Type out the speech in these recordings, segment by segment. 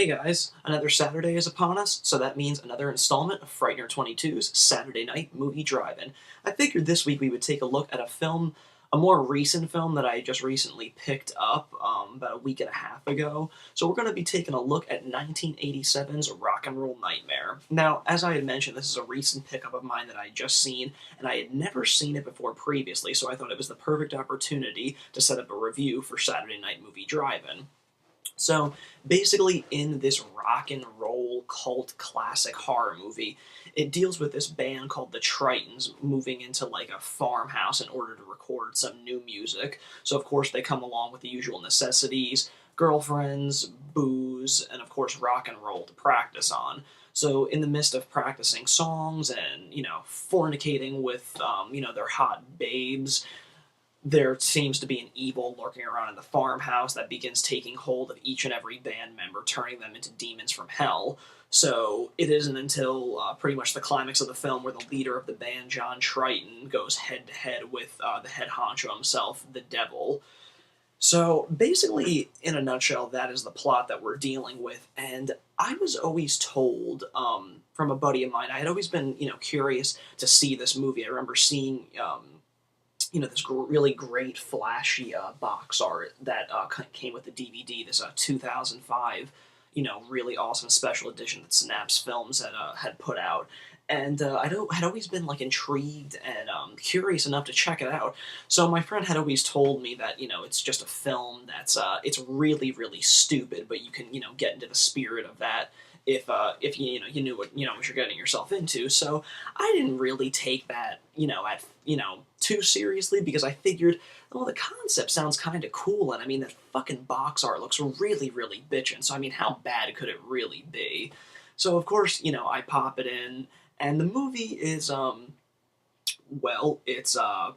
Hey guys, another Saturday is upon us, so that means another installment of Frightener 22's Saturday Night Movie Drive-In. I figured this week we would take a look at a film, a more recent film that I just recently picked up about a week and a half ago. So we're going to be taking a look at 1987's Rock and Roll Nightmare. Now, as I had mentioned, this is a recent pickup of mine that I had just seen, and I had never seen it before previously, so I thought it was the perfect opportunity to set up a review for Saturday Night Movie Drive-In. So basically, in this rock and roll cult classic horror movie, it deals with this band called the Tritons moving into like a farmhouse in order to record some new music. So, of course, they come along with the usual necessities: girlfriends, booze, and of course, rock and roll to practice on. So, in the midst of practicing songs and, fornicating with, their hot babes, there seems to be an evil lurking around in the farmhouse that begins taking hold of each and every band member, turning them into demons from hell. So it isn't until pretty much the climax of the film where the leader of the band, John Triton, goes head to head with the head honcho himself, the devil. So basically, in a nutshell, that is the plot that we're dealing with. And I was always told from a buddy of mine, I had always been, curious to see this movie. I remember seeing this really great flashy box art that came with the DVD, this 2005, really awesome special edition that Synapse Films had put out. And had always been like intrigued and curious enough to check it out. So my friend had always told me that it's just a film that's it's really really stupid, but you can get into the spirit of that if you knew what what you're getting yourself into. So I didn't really take that at too seriously, because I figured, well, the concept sounds kind of cool, and I mean that fucking box art looks really really bitchin'. So I mean, how bad could it really be? So of course I pop it in, and the movie is well, it's a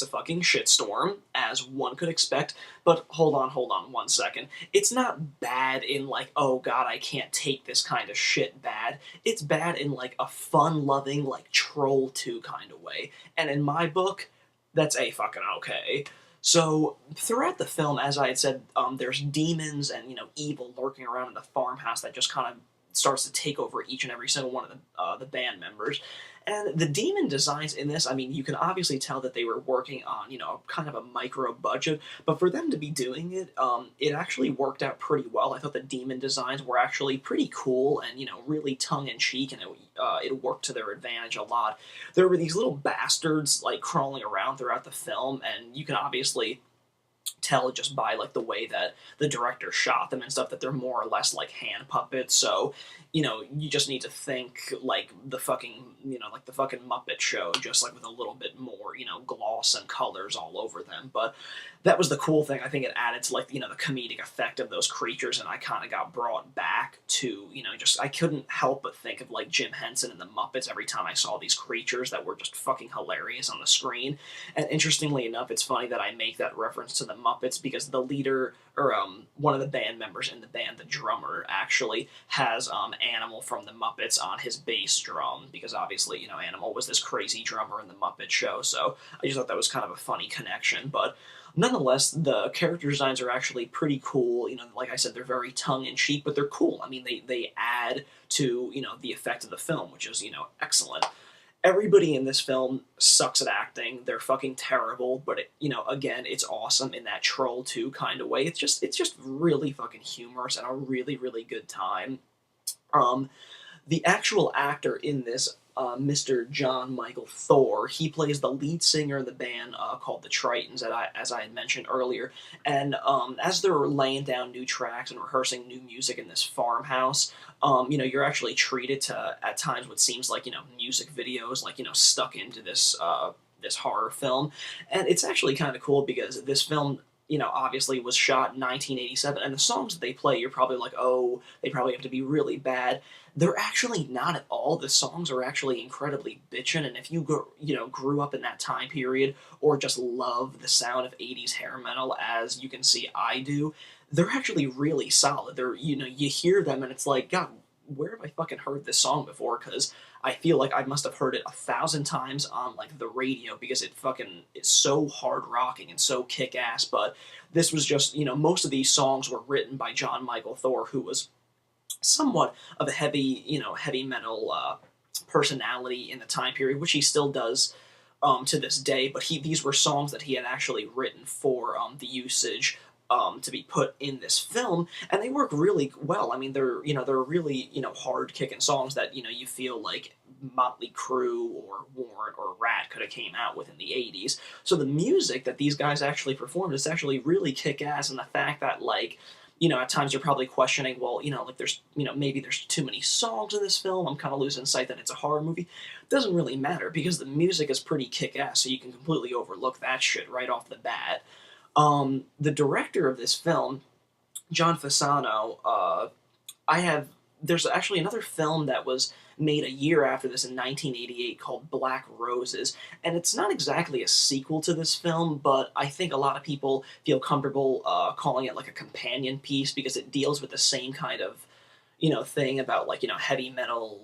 fucking shitstorm, as one could expect. But hold on one second. It's not bad in like, oh god, I can't take this kind of shit bad. It's bad in like a fun-loving, like Troll 2 kind of way. And in my book, that's a fucking okay. So throughout the film, as I had said, there's demons and evil lurking around in the farmhouse that just kind of starts to take over each and every single one of the band members. And the demon designs in this, I mean, you can obviously tell that they were working on, kind of a micro budget, but for them to be doing it, it actually worked out pretty well. I thought the demon designs were actually pretty cool and, really tongue-in-cheek, and it worked to their advantage a lot. There were these little bastards, like, crawling around throughout the film, and you can obviously tell just by like the way that the director shot them and stuff that they're more or less like hand puppets. So you just need to think like the fucking like the fucking Muppet Show, just like with a little bit more gloss and colors all over them. But that was the cool thing. I think it added to like the comedic effect of those creatures, and I kind of got brought back to just I couldn't help but think of like Jim Henson and the Muppets every time I saw these creatures that were just fucking hilarious on the screen. And interestingly enough, it's funny that I make that reference to the Muppets, because the leader, or one of the band members in the band, the drummer, actually has Animal from the Muppets on his bass drum, because obviously Animal was this crazy drummer in the Muppet Show. So I just thought that was kind of a funny connection. But nonetheless, the character designs are actually pretty cool. Like I said, they're very tongue-in-cheek, but they're cool. I mean, they add to the effect of the film, which is excellent. Everybody in this film sucks at acting. They're fucking terrible, but again, it's awesome in that Troll 2 kind of way. It's just really fucking humorous and a really really good time. Um, the actual actor in this, Mr. Jon-Mikl Thor, he plays the lead singer in the band called the Tritons, as I had mentioned earlier. And as they're laying down new tracks and rehearsing new music in this farmhouse, you're actually treated to, at times, what seems like music videos, like stuck into this this horror film. And it's actually kind of cool, because this film obviously was shot in 1987, and the songs that they play, you're probably like, oh, they probably have to be really bad. They're actually not at all. The songs are actually incredibly bitchin', and if you grew up in that time period, or just love the sound of 80s hair metal, as you can see I do, they're actually really solid. They're, you hear them and it's like, God, where have I fucking heard this song before? Because I feel like I must have heard it 1,000 times on like the radio, because it fucking is so hard rocking and so kick ass. But this was just most of these songs were written by Jon-Mikl Thor, who was somewhat of a heavy metal personality in the time period, which he still does to this day. But these were songs that he had actually written for the usage to be put in this film, and they work really well. I mean, they're really hard kicking songs that you feel like Motley Crue or Warrant or Rat could have came out with in the '80s. So the music that these guys actually performed is actually really kick ass, and the fact that at times you're probably questioning, well, like there's, maybe there's too many songs in this film. I'm kind of losing sight that it's a horror movie. It doesn't really matter because the music is pretty kick ass, so you can completely overlook that shit right off the bat. The director of this film, John Fasano, I have. There's actually another film that was made a year after this in 1988 called Black Roses, and it's not exactly a sequel to this film, but I think a lot of people feel comfortable calling it like a companion piece because it deals with the same kind of thing about heavy metal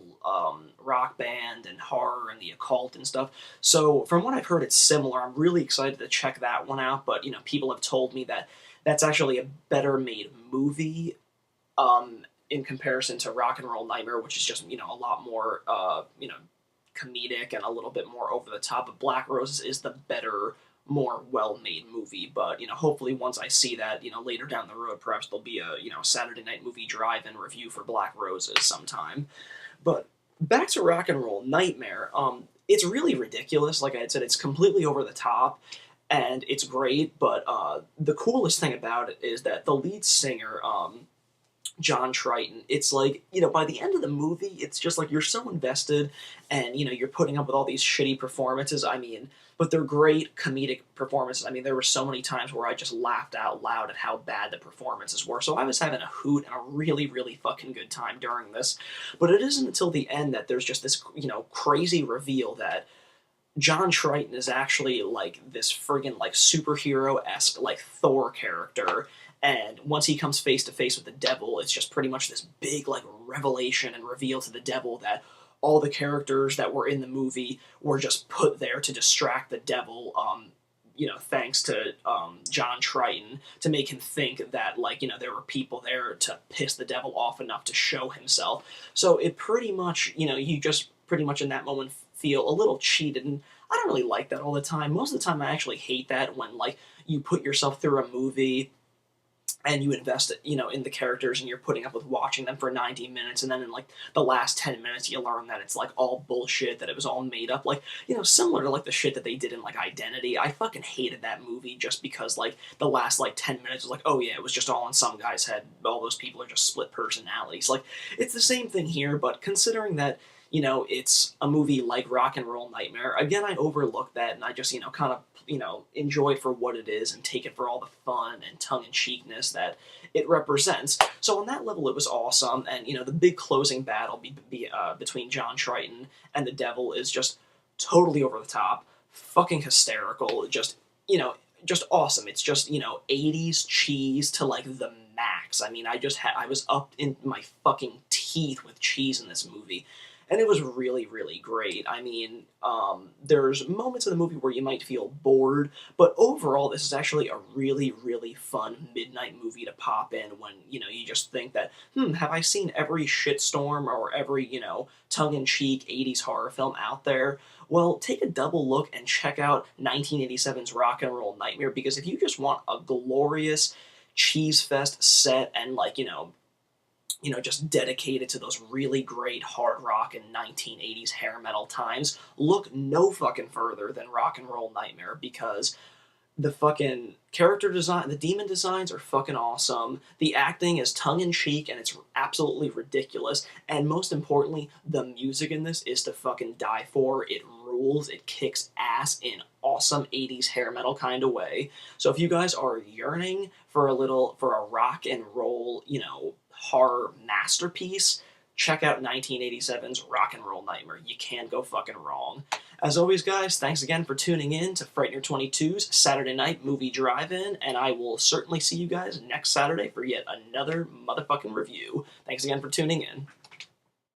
rock band and horror and the occult and stuff. So from what I've heard, it's similar. I'm really excited to check that one out, but people have told me that that's actually a better made movie in comparison to Rock and Roll Nightmare, which is just a lot more comedic and a little bit more over the top. But Black Roses is the better, more well-made movie. But hopefully once I see that later down the road, perhaps there'll be a Saturday night movie drive-in review for Black Roses sometime. But back to Rock and Roll Nightmare. It's really ridiculous. Like I had said, it's completely over the top. And it's great, but the coolest thing about it is that the lead singer, John Triton, it's like, by the end of the movie, it's just like you're so invested and, you're putting up with all these shitty performances. I mean, but they're great comedic performances. I mean, there were so many times where I just laughed out loud at how bad the performances were. So I was having a hoot and a really, really fucking good time during this. But it isn't until the end that there's just this, crazy reveal that John Triton is actually like this friggin' like superhero-esque like Thor character, and once he comes face to face with the devil, it's just pretty much this big like revelation and reveal to the devil that all the characters that were in the movie were just put there to distract the devil. Thanks to John Triton to make him think that there were people there to piss the devil off enough to show himself. So it pretty much you just pretty much in that moment feel a little cheated, and I don't really like that all the time. Most of the time I actually hate that when you put yourself through a movie and you invest in the characters and you're putting up with watching them for 90 minutes, and then in the last 10 minutes you learn that it's all bullshit, that it was all made up, similar to the shit that they did in Identity. I fucking hated that movie just because the last 10 minutes was oh yeah, it was just all in some guy's head, all those people are just split personalities. It's the same thing here, but considering that it's a movie like Rock and Roll Nightmare. Again, I overlook that, and I just, kind of, enjoy it for what it is and take it for all the fun and tongue-in-cheekness that it represents. So on that level, it was awesome, and, the big closing battle between John Triton and the devil is just totally over the top, fucking hysterical, just awesome. It's just, 80s cheese to, the max. I mean, I was up in my fucking teeth with cheese in this movie. And it was really, really great. I mean, there's moments in the movie where you might feel bored, but overall, this is actually a really, really fun midnight movie to pop in when, you just think that, have I seen every shitstorm or every, tongue-in-cheek 80s horror film out there? Well, take a double look and check out 1987's Rock and Roll Nightmare, because if you just want a glorious cheese fest set and, just dedicated to those really great hard rock and 1980s hair metal times, look no fucking further than Rock and Roll Nightmare, because the fucking character design, the demon designs are fucking awesome. The acting is tongue-in-cheek and it's absolutely ridiculous. And most importantly, the music in this is to fucking die for. It rules. It kicks ass in awesome 80s hair metal kind of way. So if you guys are yearning for a rock and roll, horror masterpiece, check out 1987's Rock and Roll Nightmare. You can't go fucking wrong. As always, guys, thanks again for tuning in to Frightener 22's Saturday Night Movie Drive-In, and I will certainly see you guys next Saturday for yet another motherfucking review. Thanks again for tuning in.